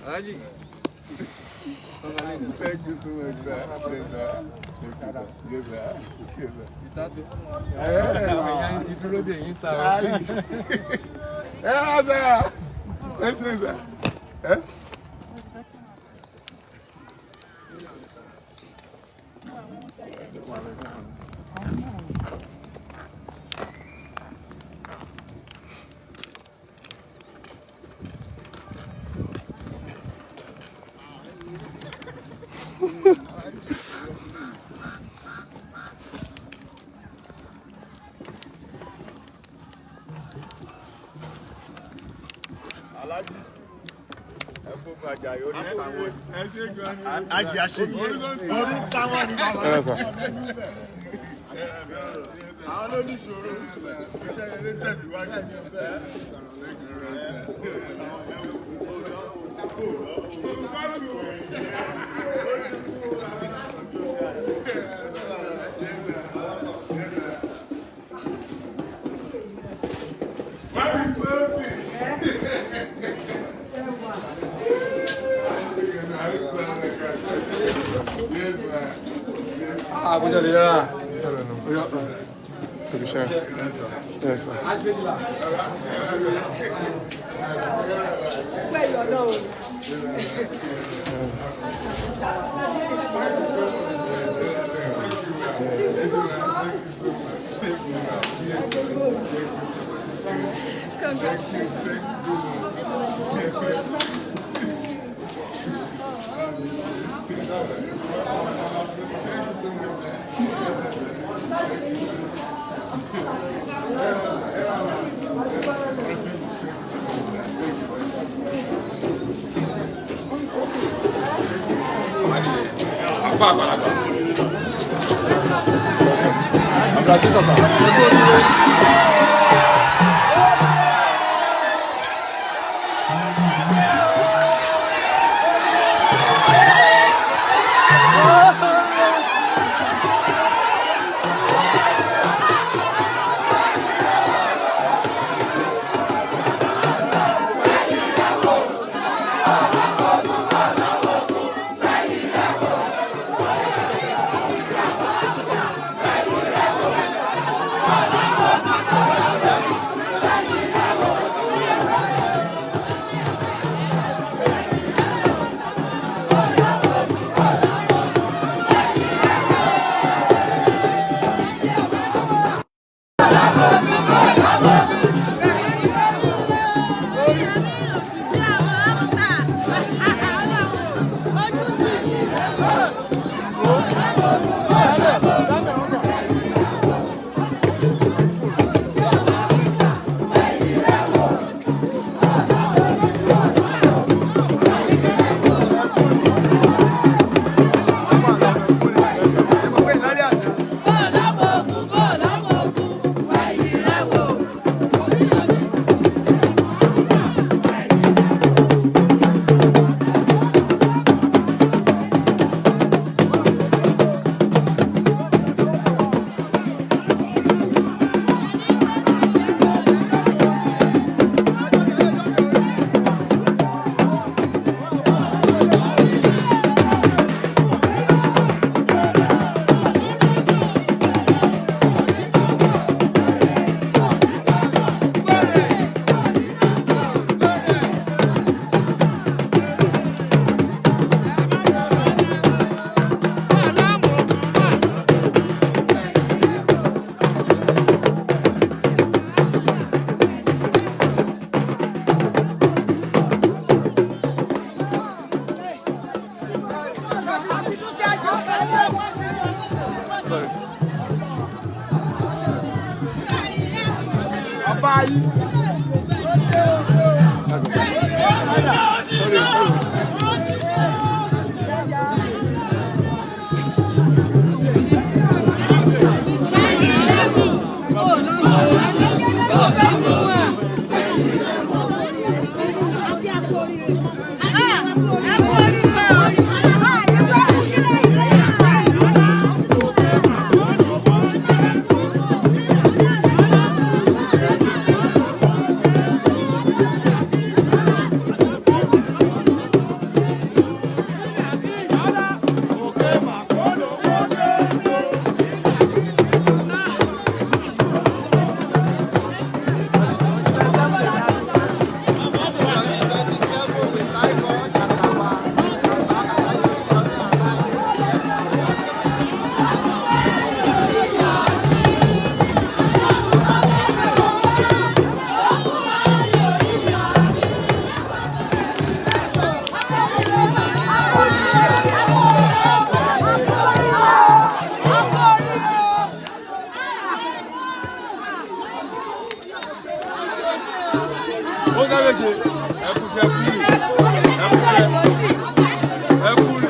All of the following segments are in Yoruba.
Haji. Thank you so much, sir. Yes, sir. Itatu. Ìdúró dè yín ta. Ẹ wá sá. Ẹ ṣe sá. Ajé aṣèlú ọdún táwọn ní bàbá rẹ̀. Àwọn olóníṣòro ìṣẹ̀lẹ̀ tẹ̀síwájú. Ah, vous allez là. C'est cher. Yes, sir. Apa àgbàlagbà? Ó sáré jẹ ẹkùsẹ̀ kúrì. Ẹkùrì.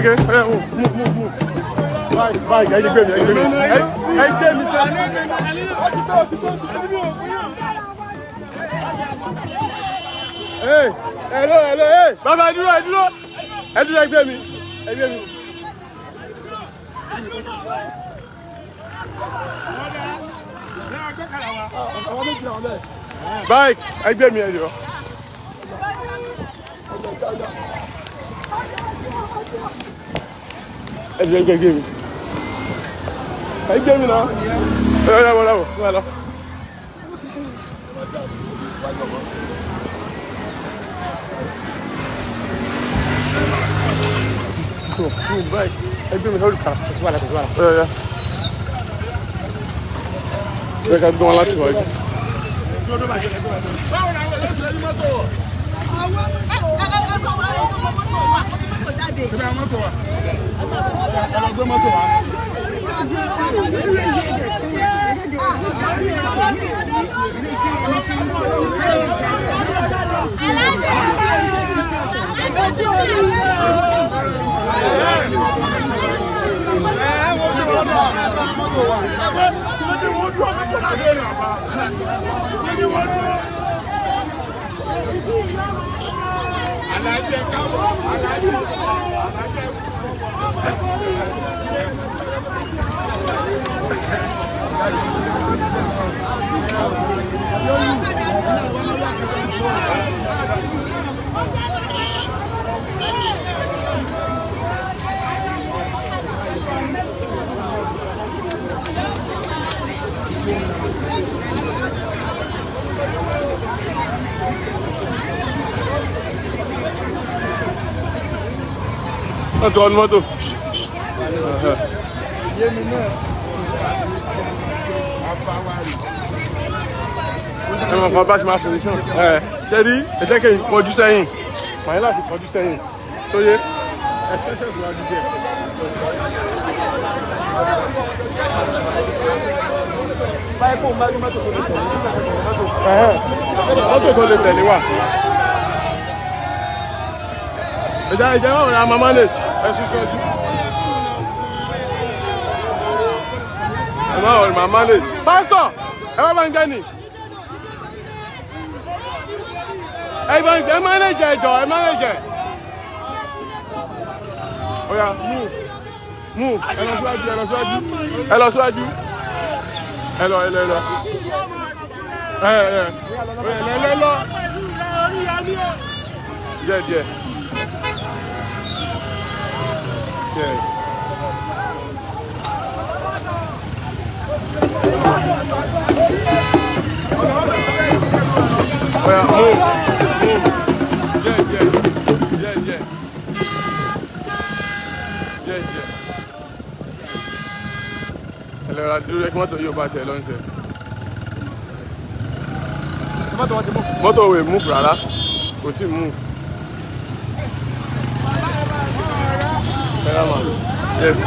okay. Move. Bye, guys. Hey, hello, hey. Baba, dúró. Ẹgbẹ́ mi. Bye, ẹgbẹ́ mi ẹjọ́. Ẹgbẹ́ mi náà. Wọ́n lọ. Bye. Ẹgbẹ́ mi lórí kan. Tẹ̀síwájú. Bẹ́ẹ̀ ká gbọ́n láti wájú. Báwo ni àwọn ẹlẹ́sìn ẹni mọ́tò wọ̀? Ṣé mọ́tò wà? Ẹ lọ gbé mọ́tò wá. Moto. Ẹ̀wọ̀n kan bá ṣe máa solution. Ṣé rí ẹ̀jẹ̀ kí n kọjú sẹ́yìn? Màá láti kọjú sẹ́yìn. Sóyé. Ẹ̀fẹ́sẹ̀ tó wá jíjẹ. Báyìí kò ń bá mọ́tò tó lè tẹ̀lé. Mọ́tò tó lè tẹ̀lé wà. Ẹ̀jẹ̀ wọn rẹ̀ a máa manage. Ẹ sún sọ́jú. Ẹ máa wọ̀rẹ̀ máa manage. Pásítọ̀! Ẹ wá bá ń gẹ́ni. Ẹ manage ẹjọ́, ẹ manage. Oya, move. Ẹ lọ síwájú. Ẹ lọ. Díẹ̀. Yes. Oya, move. Yeah. Ẹlẹ́ra dúró kí mọ́tò yóò bá ṣe lọ́nṣẹ́. Mọ́tò wè move rárá, kò tí move. Yes.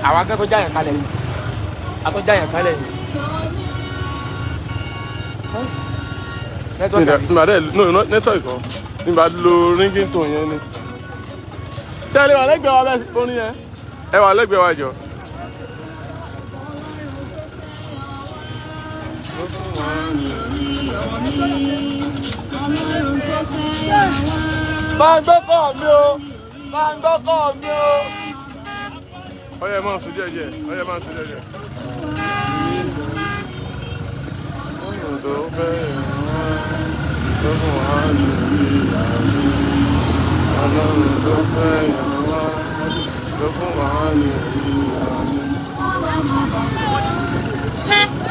Àwọn akẹ́kọ̀ọ́ jáyàn kalẹ̀ ni. Network kan. Nígbà lo ringing tone yẹn ni. Ṣé ẹ lè wà lẹ́gbẹ̀ẹ́ wa bẹ́ẹ̀ orin yẹn? Ẹ wà lẹ́gbẹ̀ẹ́ wa jọ. Máa ń gbọ́kọ̀ mi o. Ọyẹ máa ń sùn díẹ̀.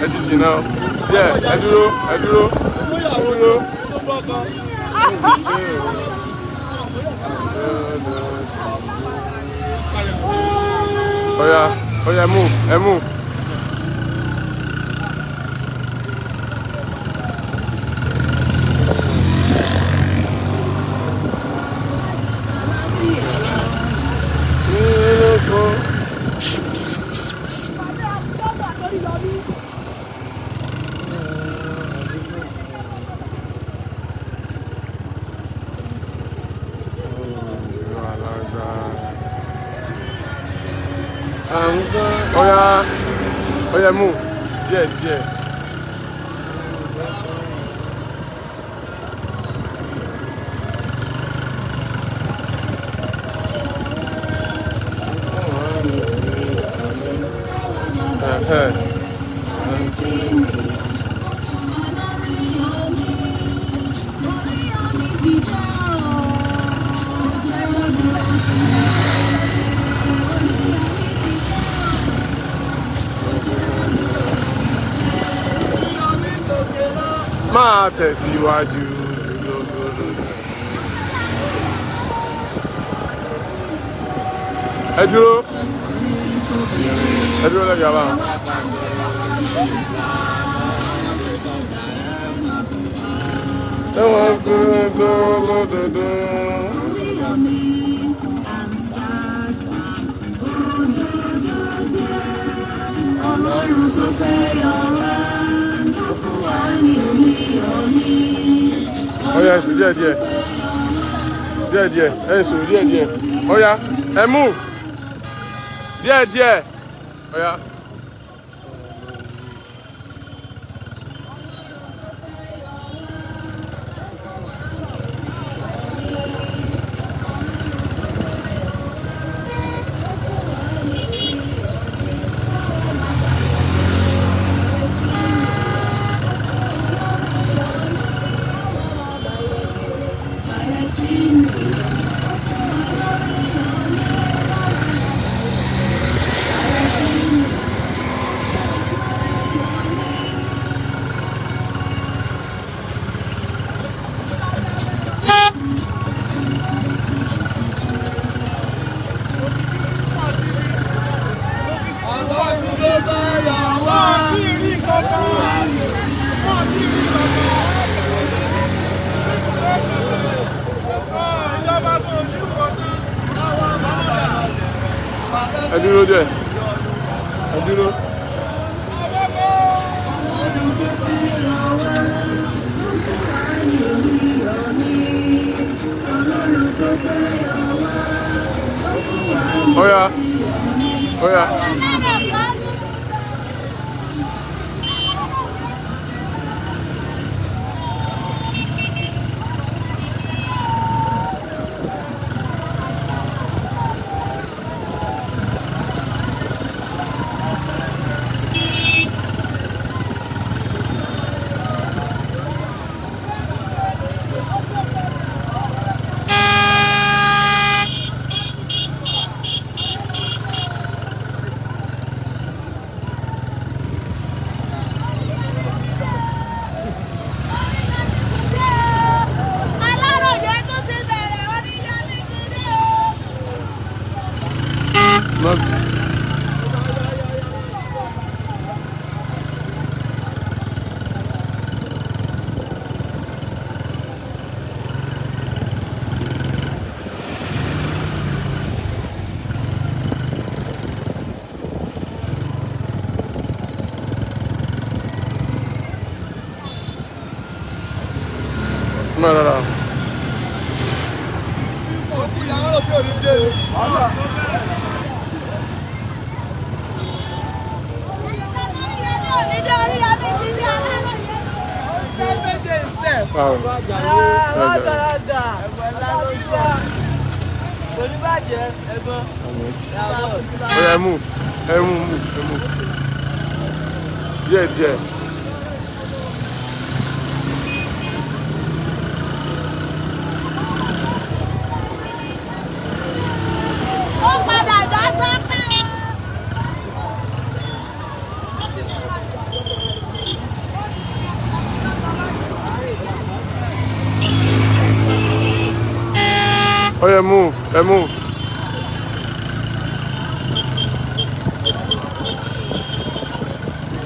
Ẹ ti jìnnà díẹ̀, ẹ dúró. Oya, move. ó yá move díẹ̀. Máa tẹ̀síwájú lógoro. Ẹ dúró lẹ́yìn àbá. Ẹ wọ́n fún gbogbo. Ọlọ́run tó fẹ́ yọ wá. Oya ẹsùn díẹ̀. Ẹsùn díẹ̀. Oya ẹ move díẹ̀. Oya. Ẹ dúró díẹ̀. Oya. No. Move. Yeah. Oh yeah, move.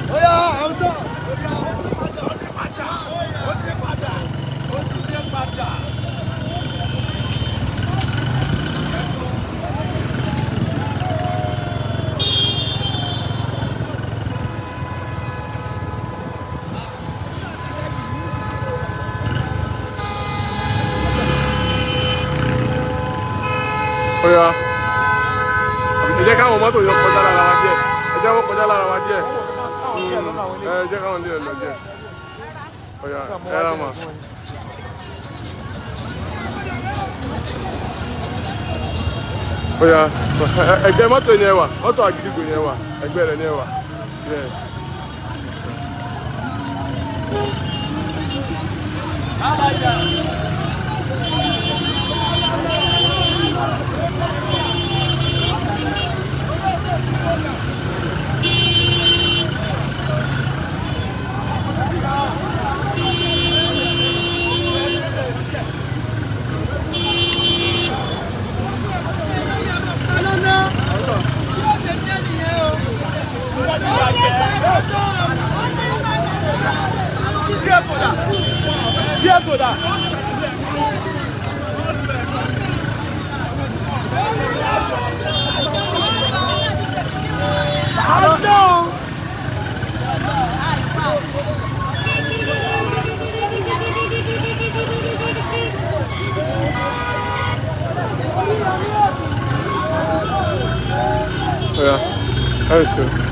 Oh yeah, I'm sorry. Oya. Ẹ jẹ́ káwọn mọ́tò yọ kọjá lára wa díẹ̀. Ẹ wọ́n kọjá lára wa díẹ̀. Jẹ́ káwọn díẹ̀ lọ díẹ̀. Ọ̀yà ẹ rà mà. Ọ̀yà ẹgbẹ́ mọ́tò ni ẹ wà, mọ́tò àgídìgbò ni ẹ wà, ẹgbẹ́ rẹ̀ ni ẹ wà. Yeah, that's true.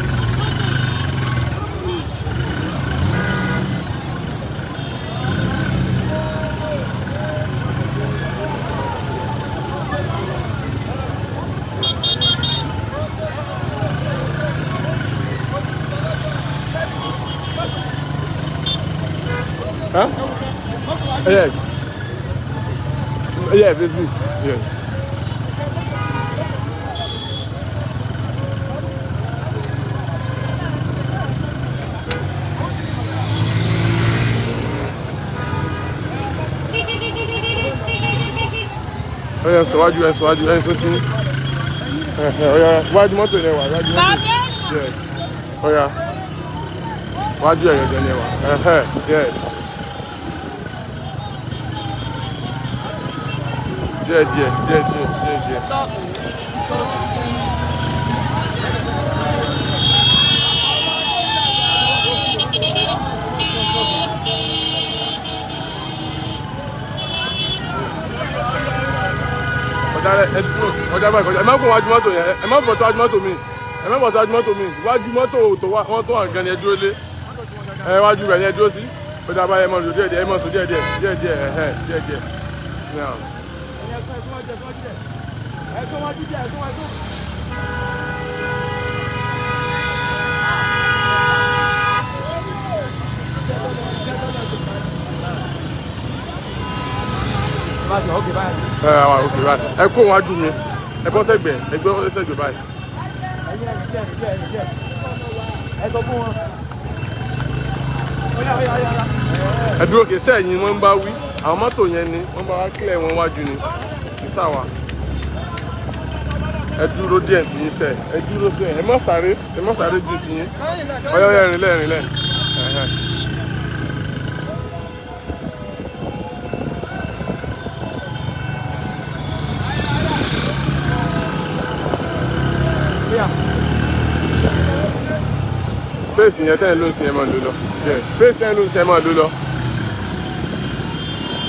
Huh? Yes. Yeah, basically. Yes. Oya síwájú ẹ síwájú ẹ sókè. Oya wájú mọ́tò yẹn wà wájú mọ́tò. Yes. Oya wájú ẹ̀yọ̀ jẹ́ yẹn wà. Yes. Díẹ̀. Ọjà báyìí kọjá ẹ má kó wájú mọ́tò yẹn ẹ má bọ̀ tó wájú mọ́tò mi wájú mọ́tò tó wọ́n tó wà gan ni ẹ dúró lé ẹ wájú rẹ̀ ni ẹ dúró sí ọjà báyìí ẹ mọ̀ sùn díẹ̀ ẹ mọ̀ sùn díẹ̀. Ẹ kó wájú mi ẹ bọ́ sẹ́gbẹ̀ ẹgbẹ́ bọ́ sẹ́gbẹ̀ báyìí. ẹ sọ fún wọn. Ẹ dúró kì í sẹ́yìn wọ́n ń bá wí àwọn mọ́tò yẹn ni wọ́n bá wá kílẹ̀ wọn wájú ni kì í sàwà. Ẹ dúró díẹ̀ tí yín sẹ́ ẹ dúró sẹ́ ẹ má sáré ju ti yín ọyọ́ rìnlẹ̀. Space yẹn tẹ́ ẹ ló ń sin ẹ máa lò lọ. Space tẹ́ ẹ ló ń sin ẹ máa lò lọ.